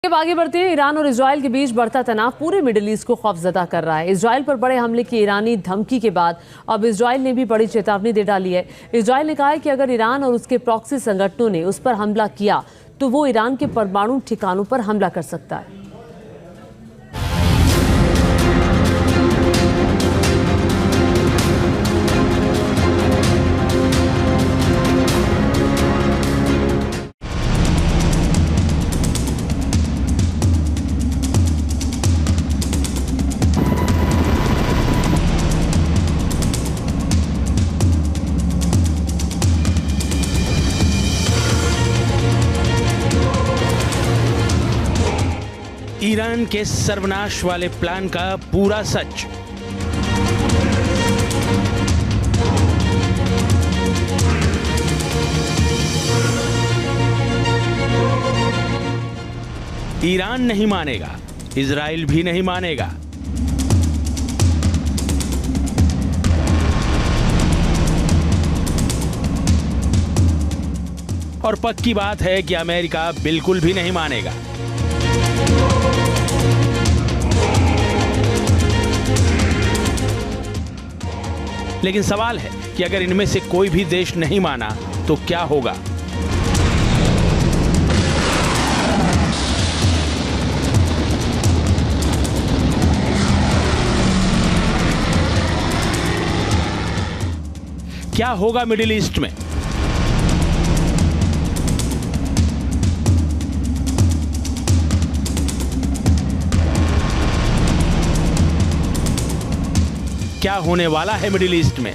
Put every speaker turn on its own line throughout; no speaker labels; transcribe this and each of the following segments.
अब आगे बढ़ते हैं। ईरान और इजराइल के बीच बढ़ता तनाव पूरे मिडिल ईस्ट को खौफजदा कर रहा है। इजराइल पर बड़े हमले की ईरानी धमकी के बाद अब इजराइल ने भी बड़ी चेतावनी दे डाली है। इजराइल ने कहा है कि अगर ईरान और उसके प्रॉक्सी संगठनों ने उस पर हमला किया तो वो ईरान के परमाणु ठिकानों पर हमला कर सकता है।
ईरान के सर्वनाश वाले प्लान का पूरा सच। ईरान नहीं मानेगा, इजराइल भी नहीं मानेगा। और पक्की बात है कि अमेरिका बिल्कुल भी नहीं मानेगा। लेकिन सवाल है कि अगर इनमें से कोई भी देश नहीं माना तो क्या होगा? क्या होगा मिडिल ईस्ट में? क्या होने वाला है मिडिल ईस्ट में?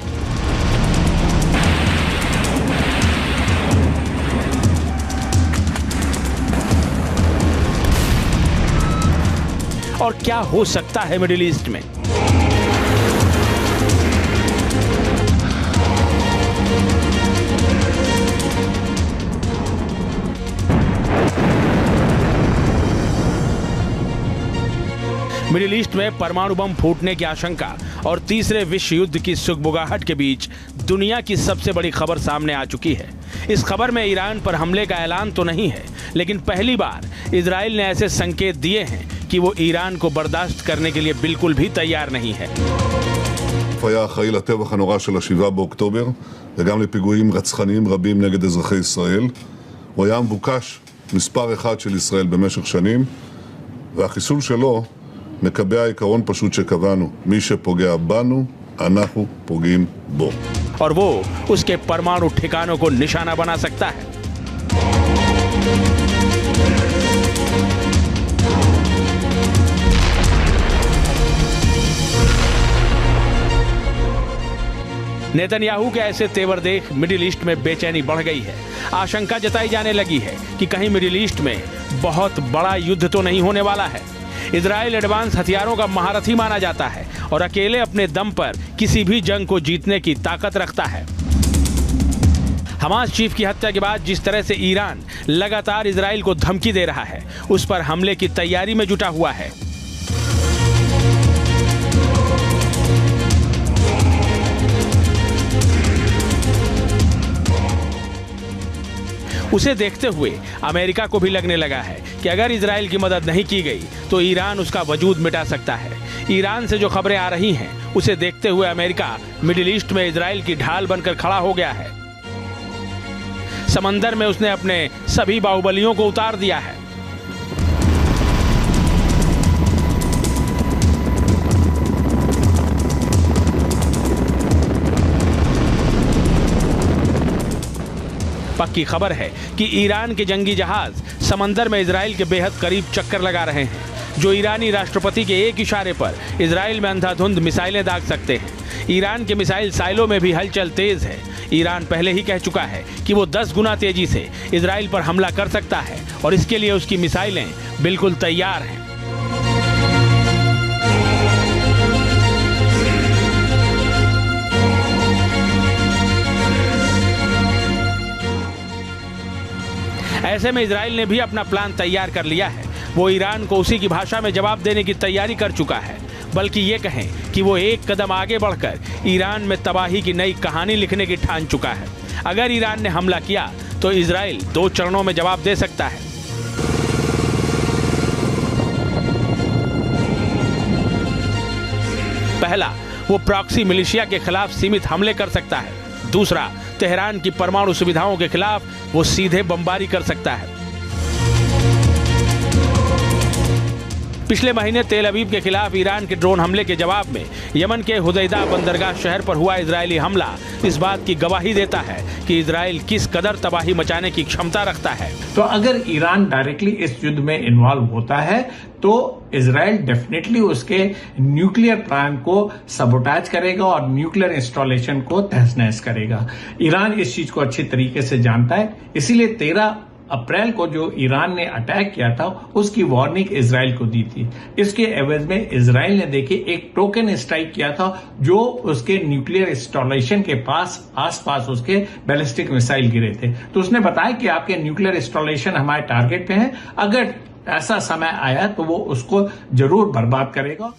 और क्या हो सकता है मिडिल ईस्ट में? मिडिल ईस्ट में परमाणु बम फूटने की आशंका और तीसरे विश्व युद्ध की सुगबुगाहट के बीच दुनिया की सबसे बड़ी खबर सामने आ चुकी है। इस खबर में ईरान पर हमले का ऐलान तो नहीं है, लेकिन पहली बार इजराइल ने ऐसे संकेत दिए हैं कि वो ईरान को बर्दाश्त करने के लिए बिल्कुल भी तैयार नहीं है।
היה אחראי לטבח הנורא של 7 באוקטובר וגם לפיגועים רצחניים רבים נגד אזרחי ישראל. הוא היה מבוקש מספר אחד של ישראל במשך שנים, והחיסול שלו מקבע עיקרון פשוט שקבענו, מי שפוגע בנו, אנחנו פוגעים בו.
और वो उसके परमाणु ठिकानों को निशाना बना सकता है। नेतन्याहू के ऐसे तेवर देख मिडिल ईस्ट में बेचैनी बढ़ गई है। आशंका जताई जाने लगी है कि कहीं मिडिल ईस्ट में बहुत बड़ा युद्ध तो नहीं होने वाला है। इजराइल एडवांस हथियारों का महारथी माना जाता है और अकेले अपने दम पर किसी भी जंग को जीतने की ताकत रखता है। हमास चीफ की हत्या के बाद जिस तरह से ईरान लगातार इजराइल को धमकी दे रहा है, उस पर हमले की तैयारी में जुटा हुआ है। उसे देखते हुए अमेरिका को भी लगने लगा है कि अगर इजराइल की मदद नहीं की गई तो ईरान उसका वजूद मिटा सकता है। ईरान से जो खबरें आ रही हैं, उसे देखते हुए अमेरिका मिडिल ईस्ट में इजराइल की ढाल बनकर खड़ा हो गया है। समंदर में उसने अपने सभी बाहुबलियों को उतार दिया है। पक्की खबर है कि ईरान के जंगी जहाज समंदर में इजराइल के बेहद करीब चक्कर लगा रहे हैं, जो ईरानी राष्ट्रपति के एक इशारे पर इजराइल में अंधाधुंध मिसाइलें दाग सकते हैं। ईरान के मिसाइल साइलों में भी हलचल तेज है। ईरान पहले ही कह चुका है कि वो 10 गुना तेजी से इजराइल पर हमला कर सकता है और इसके लिए उसकी मिसाइलें बिल्कुल तैयार हैं। ऐसे में इजराइल ने भी अपना प्लान तैयार कर लिया है। वो ईरान को उसी की भाषा में जवाब देने की तैयारी कर चुका है। बल्कि ये कहें कि वो एक कदम आगे बढ़कर ईरान में तबाही की नई कहानी लिखने की ठान चुका है। अगर ईरान ने हमला किया तो इजराइल 2 चरणों में जवाब दे सकता है। पहला, वो प्रॉक्सी मिलिशिया के खिलाफ सीमित हमले कर सकता है। दूसरा, तेहरान की परमाणु सुविधाओं के खिलाफ वो सीधे बमबारी कर सकता है। पिछले महीने तेल अवीव के खिलाफ ईरान के ड्रोन हमले के जवाब में यमन के हुदैदा बंदरगाह शहर पर हुआ इजरायली हमला इस बात की गवाही देता है कि इजराइल किस कदर तबाही मचाने की क्षमता रखता है।
तो अगर ईरान डायरेक्टली इस युद्ध में इन्वॉल्व होता है तो इजराइल डेफिनेटली उसके न्यूक्लियर प्लान को सबोटाज करेगा और न्यूक्लियर इंस्टॉलेशन को तहस नहस करेगा। ईरान इस चीज को अच्छी तरीके से जानता है, इसीलिए 13 अप्रैल को जो ईरान ने अटैक किया था उसकी वार्निंग इजराइल को दी थी। इसके एवज में इजराइल ने देखिए एक टोकन स्ट्राइक किया था जो उसके न्यूक्लियर इंस्टॉलेशन के आसपास उसके बैलिस्टिक मिसाइल गिरे थे। तो उसने बताया कि आपके न्यूक्लियर इंस्टॉलेशन हमारे टारगेट पे हैं, अगर ऐसा समय आया तो वो उसको जरूर बर्बाद करेगा।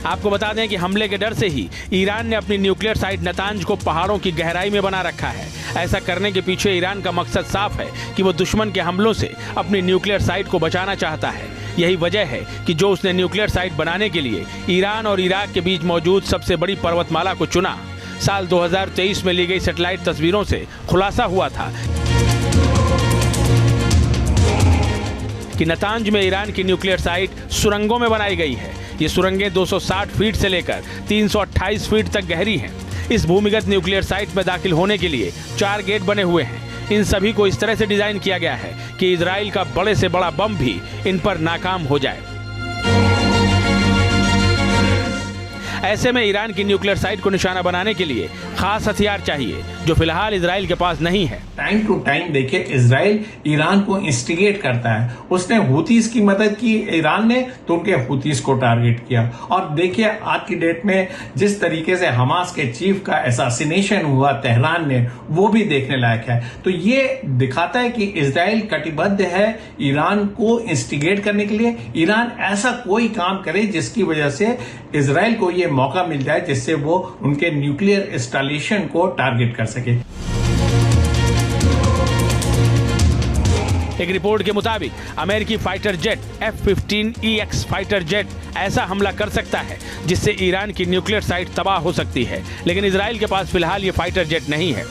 आपको बता दें कि हमले के डर से ही ईरान ने अपनी न्यूक्लियर साइट नतांज को पहाड़ों की गहराई में बना रखा है। ऐसा करने के पीछे ईरान का मकसद साफ है कि वो दुश्मन के हमलों से अपनी न्यूक्लियर साइट को बचाना चाहता है। यही वजह है कि जो उसने न्यूक्लियर साइट बनाने के लिए ईरान और इराक के बीच मौजूद सबसे बड़ी पर्वतमाला को चुना। साल 2023 में ली गई सैटेलाइट तस्वीरों से खुलासा हुआ था कि नतांज में ईरान की न्यूक्लियर साइट सुरंगों में बनाई गई है। ये सुरंगें 260 फीट से लेकर 328 फीट तक गहरी हैं। इस भूमिगत न्यूक्लियर साइट में दाखिल होने के लिए 4 गेट बने हुए हैं। इन सभी को इस तरह से डिजाइन किया गया है कि इजराइल का बड़े से बड़ा बम भी इन पर नाकाम हो जाए। ऐसे में ईरान की न्यूक्लियर साइट को निशाना बनाने के लिए खास हथियार चाहिए जो फिलहाल इजराइल के पास नहीं है।
टाइम टू टाइम देखिए इजराइल ईरान को इंस्टिगेट करता है। उसने हुतीस की मदद की ईरान ने तो उनके हुतीस को टारगेट किया। और देखिए आज की डेट में जिस तरीके से हमास के चीफ का असैसिनेशन हुआ तेहरान ने, वो भी देखने लायक है। तो ये दिखाता है कि इजराइल कटिबद्ध है ईरान को इंस्टिगेट करने के लिए। ईरान ऐसा कोई काम करे जिसकी वजह से इजराइल को ये मौका मिल जाए जिससे वो उनके न्यूक्लियर इंस्टॉलेशन को टारगेट कर सके।
एक रिपोर्ट के मुताबिक अमेरिकी fighter jet F-15EX fighter jet ऐसा हमला कर सकता है जिससे ईरान की न्यूक्लियर साइट तबाह हो सकती है, लेकिन इजराइल के पास फिलहाल ये फाइटर जेट नहीं है।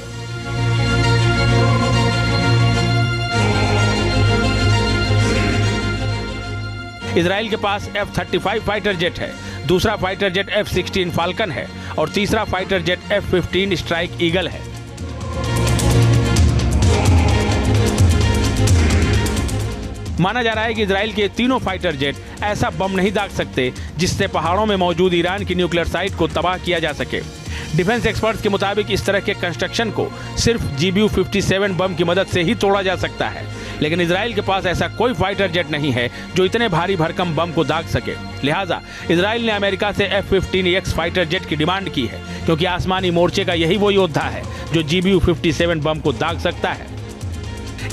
इजराइल के पास F-35 फाइटर जेट है, दूसरा फाइटर जेट F-16 फाल्कन है और तीसरा fighter jet F-15 strike eagle है। माना जा रहा है कि इजराइल के तीनों फाइटर जेट ऐसा बम नहीं दाग सकते जिससे पहाड़ों में मौजूद ईरान की न्यूक्लियर साइट को तबाह किया जा सके। डिफेंस एक्सपर्ट्स के मुताबिक इस तरह के कंस्ट्रक्शन को सिर्फ GBU-57 बम की मदद से ही तोड़ा जा सकता है, लेकिन इजराइल के पास ऐसा कोई फाइटर जेट नहीं है जो इतने भारी भरकम बम को दाग सके। लिहाजा इजराइल ने अमेरिका से F-15EX फाइटर जेट की डिमांड की है, क्योंकि आसमानी मोर्चे का यही वो योद्धा है जो GBU-57 बम को दाग सकता है।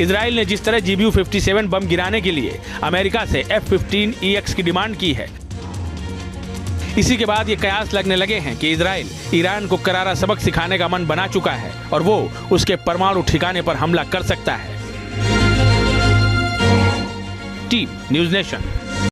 इजराइल ने जिस तरह GBU-57 बम गिराने के लिए अमेरिका से F-15EX की डिमांड की है, इसी के बाद ये कयास लगने लगे हैं कि इजराइल ईरान को करारा सबक सिखाने का मन बना चुका है और वो उसके परमाणु ठिकाने पर हमला कर सकता है। Team news nation.